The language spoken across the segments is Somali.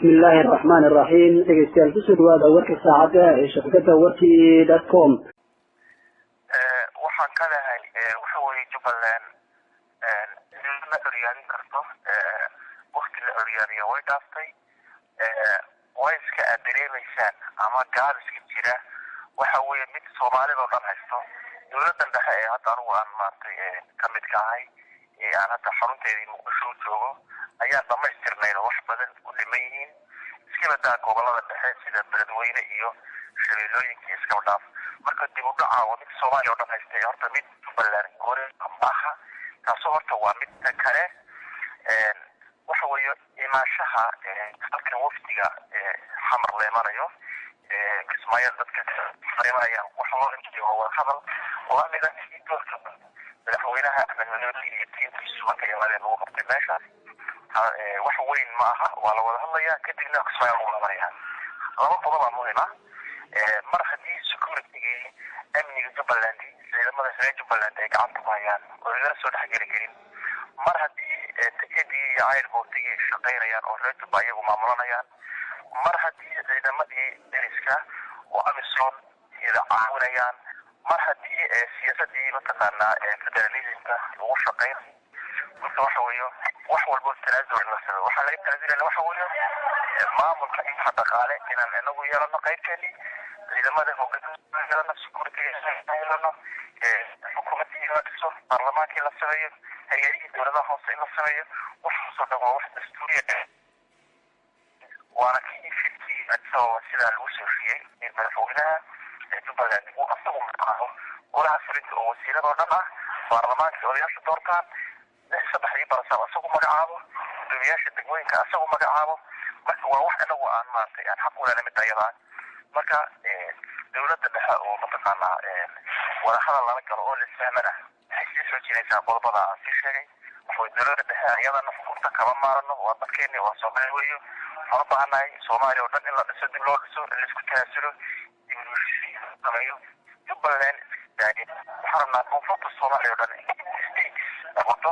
بسم الله الرحمن الرحيم دغيستيال kusoo dhawaada warka saacada ee shaqada warkii.com waxaan ka leeyahay waxa weeye Jubaland la uriyaan karto waqti la uriyaariyo way dhaaftay way iska dareemaysan ama gaariska jira waxa weeye mid Soomaaliyeed oo dhan haysto dawladda dhexe ee hadda aan maartay kamid ka ahay aan hadda xarunteedii Muqdisho joogo ayaa dhamaystirnay wax badan u dhimayeen iska badaa gobolada dhexe sida Beledweyne iyo Shabeellooyinka iska dhaaf marka dib u dhaca oo Soomaaliya oo dhan haystay horta mid Jubaland hore ambaha taasoo horta waa mid kale waxa weeye imaashaha halka waftiga xamar leemanayo kismaayad dadka xarimaaya waxa loo injiyo waa hadal waa mid doorka madaxweynaha Axmed Madoobe iyo tiimkiisu markay yimaadeen ugu qabtay meesha wax weyn ma aha waa la wada hadlayaa kadibna kismaayad uu leemanaya laba qodob muhiim ah mar hadii security amniga Jubaland ciidamada Jubaland ay gacanta ku hayaan oo laga soo dhaxgali karin mar hadii tikidii airportiga shaqeynayaan oo reer Jubaland iyagu maamulanayaan mar hadii ciidamadii deriska oo amisom ila caawinayaan mar hadii siyaasadii mataqaanaa federalismka lagu shaqeeyo waxa weeyo wax walba tanaazul la sameeyo waxa laga tanaazulay waxa weeyo maamulka inta dhaqaale inaan inagu yeelano qaybteeni ciidamada hoggaanka security yeelano xukuumadii la dhiso baarlamaankii la sameeyo hay'adaha dawladda hoose in la sameeyo wax soo dhawo wax dastuuriya waana kii fikri asoo sida lagu soo shiyay in madaxweynaha Jubaland uu asagu maqaano golaha fulinta oo wasiirada oo dhan ah baarlamaanka oo yaasha doortaan saddexdii barasaba asagu magacaabo gudoomiyaasha degmooyinka asagu magacaabo marka waa wax inagu aan maartay aan xaq u leenahay mid ayada marka dawladda dhexe oo mataqaanaa wada hadal laga galo oo lisfahamana waxay soo jeedaysaa qodobada aan sii sheegay oo dawladda dhexe ayadana xukunta kama maarno waa dadkeena waa Soomaali weeyo waxaan u baahanahay Soomaaliya oo dhan in la dhiso dib loo dhiso in la isku tanaasulo sameeyo Jubaland waxaan koonfurta Soomaaliya oo dhan wato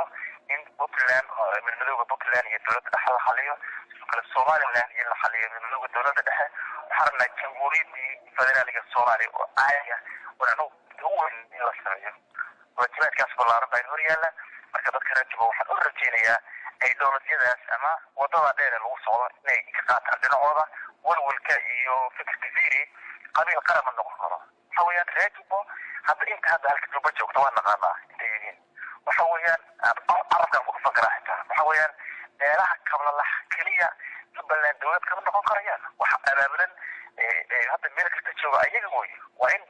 in Puntland min madowga Puntland iyo dawladda dhexe la xaliyo kala Soomaaliland iyo la xaliyo min madowga dawladda dhexe waxaan jamhuuriyadda federaalka Soomaaliya oo aaya wadano weyn in la sameeyo wajibaadkaas ballaaran bay horyaala marka dadka rajibo waxaan u rajeynayaa ay dawladyadaas ama wadada dheer lagu socdo inay ka qaataan dhinacooda walwalka iyo fikirkiisa qabiil qaran noqon karo waxa weeyaan rajibo hadda inta halka Juba joogto waa naqaanaa intee waxa weeyaan arabkan ku fakraa waxa weeyaan meelaha kabla kaliya Jubaland dawlad ka noqon karayaan waxa abaabulan hadda meel kasta jooga ayaga mooy waa in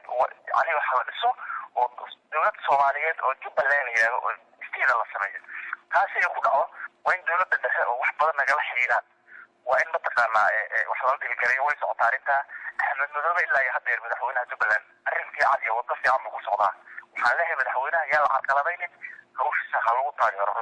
yani waxa la dhiso oo dawlad Soomaaliyeed oo Jubaland yahay oo istiida la sameeyo taasi ay ku dhaco waa in dawladda dhexe oo wax badan naga la xiriiraan waa in mataqaanaa wax la dhigay way socotaa arinta Axmed Madoobe ilaa hadda madaxweynaha Jubaland arrintii cad iyo wada fiican ku socdaa waxaan leeyahay madaxweynaha yaa la carqaladeeyay hawshiisa lagu taageero